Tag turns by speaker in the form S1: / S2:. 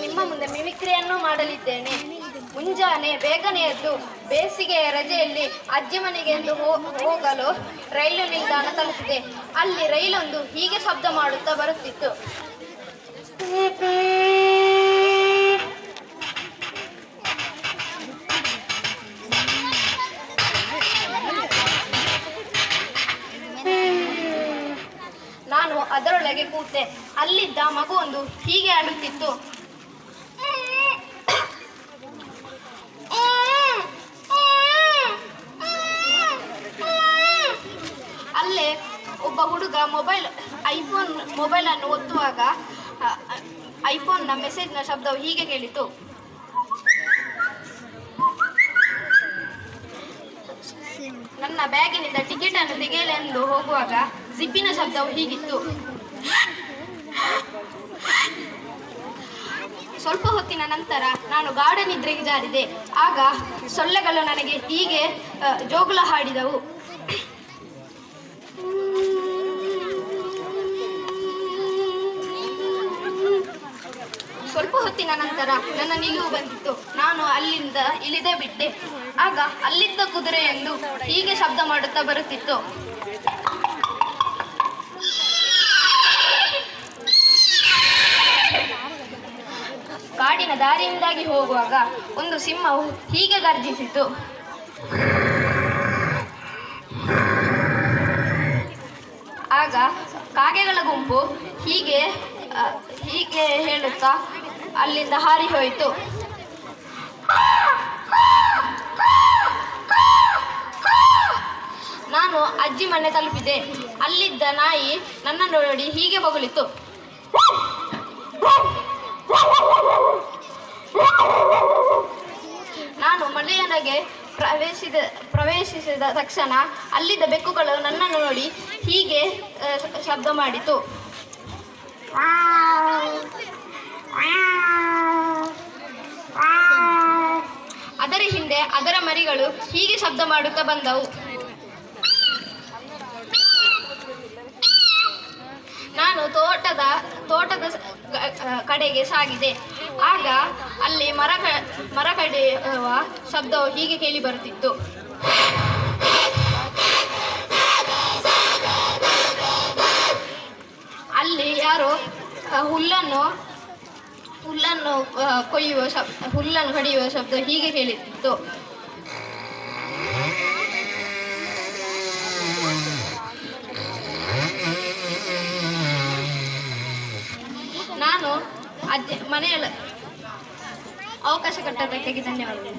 S1: ನಿಮ್ಮ ಮುಂದೆ ಮಿಮಿಕ್ರಿಯನ್ನು ಮಾಡಲಿದ್ದೇನೆ. ಮುಂಜಾನೆ ಬೇಗನೆ ಎದ್ದು ಬೇಸಿಗೆಯ ರಜೆಯಲ್ಲಿ ಅಜ್ಜಿ ಮನೆಗೆ ಎಂದು ಹೋಗಲು ರೈಲು ನಿಲ್ದಾಣ ತಲುಪಿದೆ. ಅಲ್ಲಿ ರೈಲೊಂದು ಹೀಗೆ ಶಬ್ದ ಮಾಡುತ್ತಾ ಬರುತ್ತಿತ್ತು. ನಾನು ಅದರೊಳಗೆ ಕೂತೆ. ಅಲ್ಲಿದ್ದ ಮಗುವೊಂದು ಹೀಗೆ ಆಡುತ್ತಿತ್ತು. ಅಲ್ಲೇ ಒಬ್ಬ ಹುಡುಗ ಐಫೋನ್ ಮೊಬೈಲನ್ನು ಒತ್ತುವಾಗ ಐಫೋನ್ನ ಮೆಸೇಜ್ನ ಶಬ್ದವು ಹೀಗೆ ಕೇಳಿತು. ನನ್ನ ಬ್ಯಾಗಿನಿಂದ ಟಿಕೆಟ್ ಅನ್ನು ತೆಗೆಯಲೆಂದು ಹೋಗುವಾಗ ಜಿಪ್ಪಿನ ಶಬ್ದವು ಹೀಗಿತ್ತು. ಸ್ವಲ್ಪ ಹೊತ್ತಿನ ನಂತರ ನಾನು ಗಾಢ ನಿದ್ರೆಗೆ ಜಾರಿದೆ. ಆಗ ಸೊಳ್ಳೆಗಳು ನನಗೆ ಹೀಗೆ ಜೋಗುಳ ಹಾಡಿದವು. ಸ್ವಲ್ಪ ಹೊತ್ತಿನ ನಂತರ ನನ್ನ ನಿಲುವು ಬಂದಿತ್ತು. ನಾನು ಅಲ್ಲಿಂದ ಇಳಿದೇ ಬಿಟ್ಟೆ. ಆಗ ಅಲ್ಲಿದ್ದ ಕುದುರೆಯೊಂದು ಹೀಗೆ ಶಬ್ದ ಮಾಡುತ್ತಾ ಬರುತ್ತಿತ್ತು. ಕಾಡಿನ ದಾರಿಯಿಂದಾಗಿ ಹೋಗುವಾಗ ಒಂದು ಸಿಂಹವು ಹೀಗೆ ಗರ್ಜಿಸಿತು. ಆಗ ಕಾಗೆಗಳ ಗುಂಪು ಹೀಗೆ ಹೇಳುತ್ತಾ ಅಲ್ಲಿಂದ ಹಾರಿ ಹೋಯಿತು. ನಾನು ಅಜ್ಜಿ ಮನೆ ತಲುಪಿದೆ. ಅಲ್ಲಿದ್ದ ನಾಯಿ ನನ್ನನ್ನು ನೋಡಿ ಹೀಗೆ ಬೊಗಳಿತು. ನಾನು ಮನೆಯೊಳಗೆ ಪ್ರವೇಶಿಸಿದ ತಕ್ಷಣ ಅಲ್ಲಿದ್ದ ಬೆಕ್ಕುಗಳು ನನ್ನನ್ನು ನೋಡಿ ಹೀಗೆ ಶಬ್ದ ಮಾಡಿತು. ಅದರ ಹಿಂದೆ ಅದರ ಮರಿಗಳು ಹೀಗೆ ಶಬ್ದ ಮಾಡುತ್ತಾ ಬಂದವು. ನಾನು ತೋಟದ ಕಡೆಗೆ ಸಾಗಿದೆ. ಆಗ ಅಲ್ಲಿ ಮರ ಕಡಿಯುವ ಶಬ್ದವು ಹೀಗೆ ಕೇಳಿ ಬರುತ್ತಿತ್ತು. ಅಲ್ಲಿ ಯಾರೋ ಹುಲ್ಲನ್ನು ಕಡಿಯುವ ಶಬ್ದ ಹೀಗೆ ಕೇಳುತ್ತಿತ್ತು. ನಾನು ಮನೆಯಲ್ಲಿ ಅವಕಾಶ ಕೊಟ್ಟದ್ದಕ್ಕೆ ಧನ್ಯವಾದಗಳು.